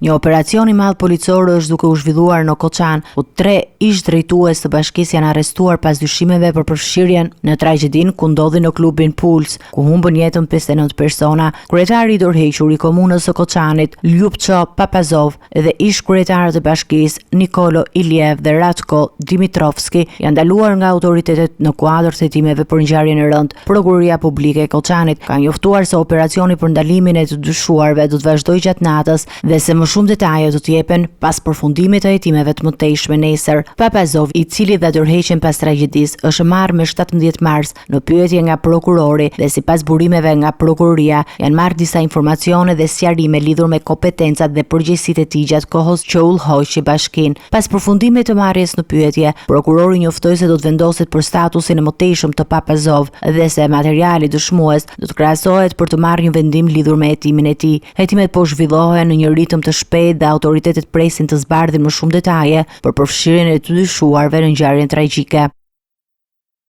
Një operacion i madh policor është duke u zhvilluar në Koçan, ku 3 ish drejtues të bashkisë janë arrestuar pas dyshimeve për përfshirjen në tragjedin ku ndodhi në klubin Puls, ku humbën jetën 59 persona. Kryetari i dorëhequr i komunës së Koçanit, Ljupço Papazov, dhe ish kryetarët e bashkisë Nikolo Iliev dhe Ratko Dimitrovski janë ndaluar nga autoritetet në kuadër të hetimeve për ngjarjen e rëndë. Prokuroria publike e Koçanit ka njoftuar se operacioni për ndalimin e të dyshuarve do të vazhdojë gjatë natës dhe se më shumë detaje do të jepen pas përfundimit të hetimeve të mëtejshme nesër. Papazov, i cili dha dorëheqjen pas tragjedisë, është marrë me 17 mars në pyetje nga prokurori dhe sipas burimeve nga prokuroria janë marrë disa informacione dhe sqarime lidhur me kompetencat dhe përgjegjësitë e tij gjatë kohës që u udhëhoqi bashkinë. Pas përfundimit të marrjes në pyetje, prokurori njoftoi se do të vendoset për statusin e mëtejshëm të Papazov dhe se materiali dëshmues do të krahasohet për të marrë një vendim lidhur me hetimin e tij. Hetimet po zhvillohen në një ritëm të shpejtë dhe autoritetet presin të zbardhin më shumë detaje për përfshirjen e të dyshuarve në ngjarjen tragjike.